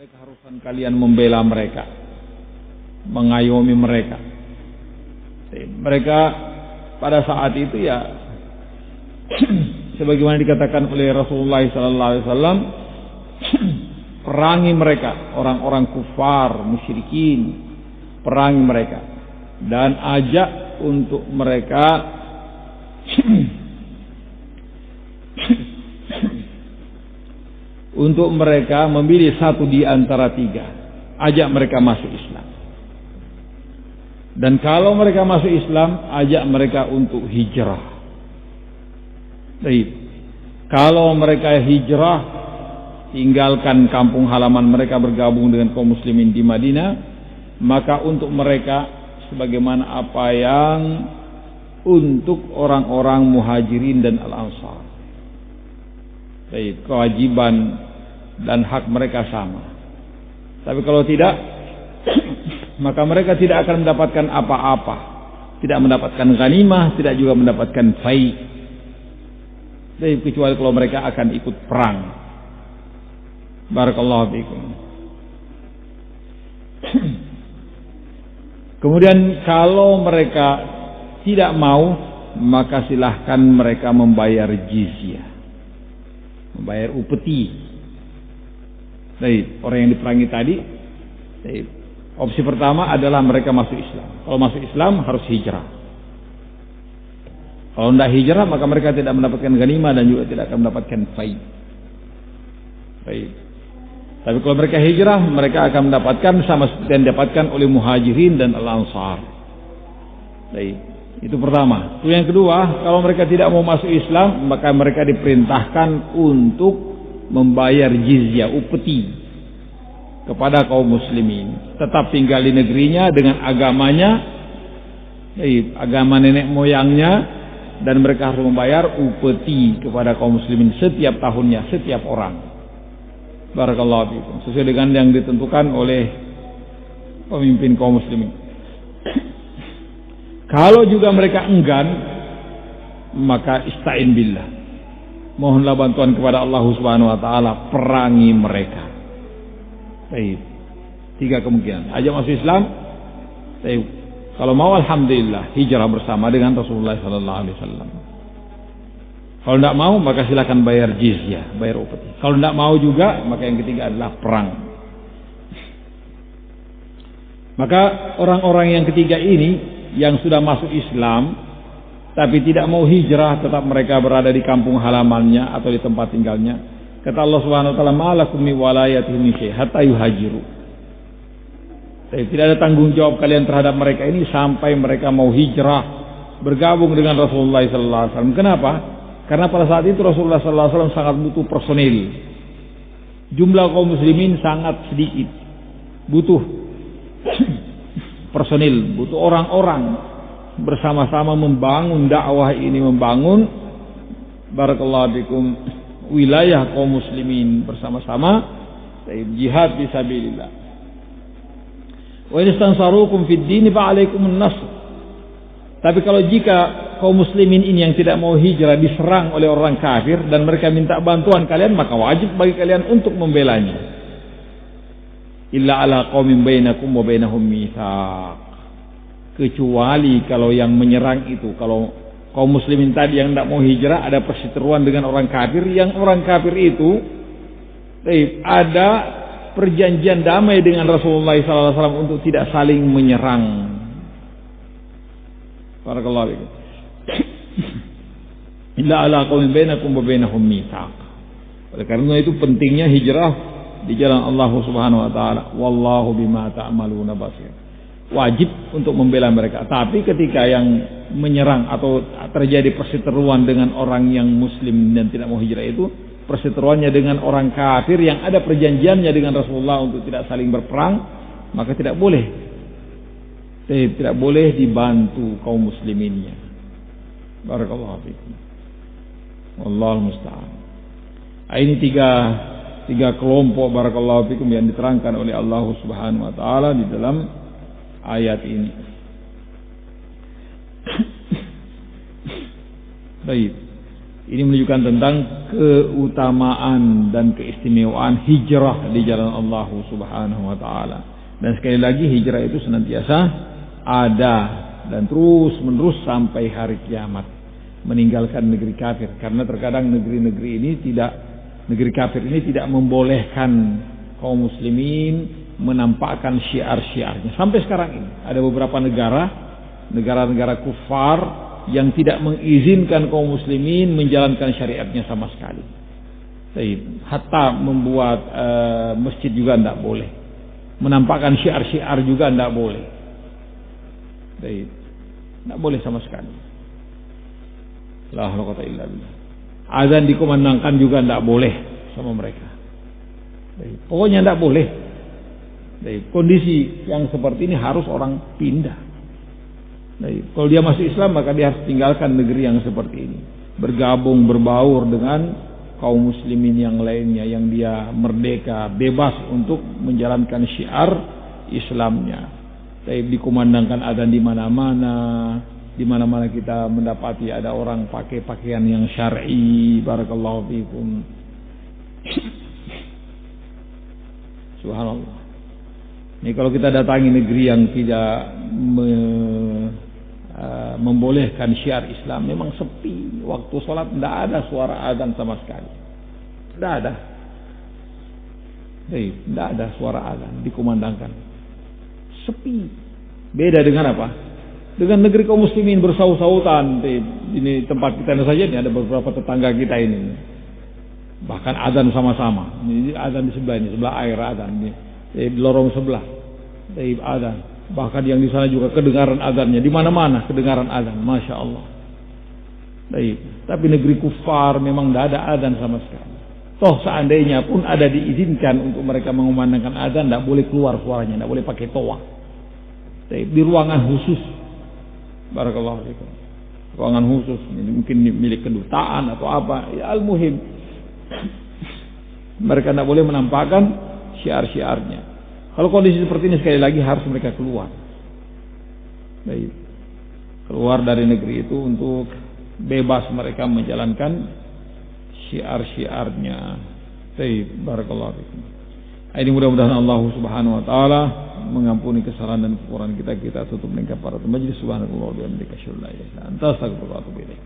oleh keharusan kalian membela mereka, mengayomi mereka. Mereka pada saat itu ya sebagaimana dikatakan oleh Rasulullah SAW, perangi mereka, orang-orang kufar, musyrikin, perangi mereka dan ajak untuk mereka untuk mereka memilih satu di antara tiga, ajak mereka masuk Islam. Dan kalau mereka masuk Islam, ajak mereka untuk hijrah. Baik. Kalau mereka hijrah, tinggalkan kampung halaman mereka, bergabung dengan kaum muslimin di Madinah, maka untuk mereka sebagaimana apa yang untuk orang-orang muhajirin dan al-ansar. Baik, kewajiban dan hak mereka sama. Tapi kalau tidak, maka mereka tidak akan mendapatkan apa-apa, tidak mendapatkan ghanimah, tidak juga mendapatkan fai', kecuali kalau mereka akan ikut perang. Barakallahu fikum. Kemudian kalau mereka tidak mau, maka silahkan mereka membayar jizyah, membayar upeti. Orang yang diperangi tadi, opsi pertama adalah mereka masuk Islam. Kalau masuk Islam harus hijrah. Kalau tidak hijrah, maka mereka tidak mendapatkan ghanimah dan juga tidak akan mendapatkan fai'. Tapi kalau mereka hijrah, mereka akan mendapatkan sama seperti yang didapatkan oleh muhajirin dan al-ansar. Itu pertama. Yang kedua, kalau mereka tidak mau masuk Islam, maka mereka diperintahkan untuk membayar jizyah, upeti kepada kaum muslimin, tetap tinggal di negerinya dengan agamanya, agama nenek moyangnya, dan mereka harus membayar upeti kepada kaum muslimin setiap tahunnya, setiap orang. Barakallahu fikum, sesuai dengan yang ditentukan oleh pemimpin kaum muslimin. Kalau juga mereka enggan, maka ista'in billah, mohonlah bantuan kepada Allah Subhanahu wa taala, perangi mereka. Tiga kemungkinan. Ajak masuk Islam. Kalau mau, alhamdulillah, hijrah bersama dengan Rasulullah sallallahu alaihi wasallam. Kalau tidak mau, maka silakan bayar jizyah, bayar upeti. Kalau tidak mau juga, maka yang ketiga adalah perang. Maka orang-orang yang ketiga ini yang sudah masuk Islam tapi tidak mau hijrah, tetap mereka berada di kampung halamannya atau di tempat tinggalnya. Kata Allah Subhanahu wa taala, "Malakum min walayatihim min syai' hatta yuhajiru." Tidak ada tanggung jawab kalian terhadap mereka ini sampai mereka mau hijrah, bergabung dengan Rasulullah sallallahu alaihi wasallam. Kenapa? Karena pada saat itu Rasulullah sallallahu alaihi wasallam sangat butuh personil. Jumlah kaum muslimin sangat sedikit. Butuh personil, butuh orang-orang bersama-sama membangun dakwah ini, membangun barakallahu fikum wilayah kaum muslimin bersama-sama, jihad fisabilillah. Wa in istansarukum fid din fa alaikumun nasr. Tapi kalau jika kaum muslimin ini yang tidak mau hijrah diserang oleh orang kafir dan mereka minta bantuan kalian, maka wajib bagi kalian untuk membelanya. Illa ala qaumin bainakum wa bainahum mitsaq. Kecuali kalau yang menyerang itu, kalau kaum muslimin tadi yang tidak mau hijrah ada perseteruan dengan orang kafir, yang orang kafir itu ada perjanjian damai dengan Rasulullah SAW untuk tidak saling menyerang. Barakallahu fikum. Illa ala qaumin bainakum wa bainahum mitsaq. Oleh karena itu pentingnya hijrah di jalan Allah Subhanahu wa taala. Wallahu bima ta'maluna basir. Wajib untuk membela mereka. Tapi ketika yang menyerang atau terjadi perseteruan dengan orang yang muslim dan tidak mau hijrah itu, perseteruannya dengan orang kafir yang ada perjanjiannya dengan Rasulullah untuk tidak saling berperang, maka tidak boleh. Tidak boleh dibantu kaum musliminnya. Barakallahu fikum. Wallahu musta'an. Ini tiga kelompok barakallahu fikum yang diterangkan oleh Allah Subhanahu wa taala di dalam ayat ini. Baik. Ini menunjukkan tentang keutamaan dan keistimewaan hijrah di jalan Allah Subhanahu wa taala. Dan sekali lagi hijrah itu senantiasa ada dan terus menerus sampai hari kiamat. Meninggalkan negeri kafir, karena terkadang negeri kafir ini tidak membolehkan kaum muslimin menampakkan syiar-syiarnya. Sampai sekarang ini ada beberapa negara kufar yang tidak mengizinkan kaum muslimin menjalankan syariatnya sama sekali. Hatta membuat masjid juga tidak boleh, menampakkan syiar-syiar juga tidak boleh. Tidak boleh sama sekali. La haula wala quwwata illa billah. Azan dikumandangkan juga tidak boleh sama mereka. Pokoknya tidak boleh. Kondisi yang seperti ini harus orang pindah. Kalau dia masih Islam maka dia harus tinggalkan negeri yang seperti ini, bergabung berbaur dengan kaum muslimin yang lainnya yang dia merdeka bebas untuk menjalankan syiar Islamnya. Dikumandangkan azan di mana-mana kita mendapati ada orang pakai pakaian yang syar'i. Barakallahu fikum. Subhanallah. Ini kalau kita datangi negeri yang tidak membolehkan syiar Islam, memang sepi. Waktu sholat tidak ada suara azan sama sekali. Tidak ada. Tidak ada suara azan dikumandangkan. Sepi. Beda dengan apa? Dengan negeri kaum muslimin bersaut-sautan. Ini tempat kita saja, ini ada beberapa tetangga kita ini. Bahkan azan sama-sama. Ini azan di sebelah ini, sebelah air azan. Di lorong sebelah. Azan. Bahkan yang di sana juga kedengaran azannya. Di mana-mana kedengaran azan. Masya Allah. Tapi negeri kufar memang tidak ada azan sama sekali. Toh seandainya pun ada diizinkan untuk mereka mengumandangkan azan, tidak boleh keluar suaranya, tidak boleh pakai toa. Di ruangan khusus. Barakallahu fikum. Ruangan khusus, ini mungkin milik kedutaan atau apa. Ya al-muhim. Mereka tidak boleh menampakkan syiar-syiarnya. Kalau kondisi seperti ini sekali lagi harus mereka keluar. Keluar dari negeri itu untuk bebas mereka menjalankan syiar-syiarnya. Barakallahu fikum. Ini mudah-mudahan Allah Subhanahu wa taala mengampuni kesalahan dan kekurangan kita tutup dengan kafaratul majlis. Subhanallah wa bihamdihi asyhadu an la ilaha illa anta astaghfiruka wa atubu ilaik.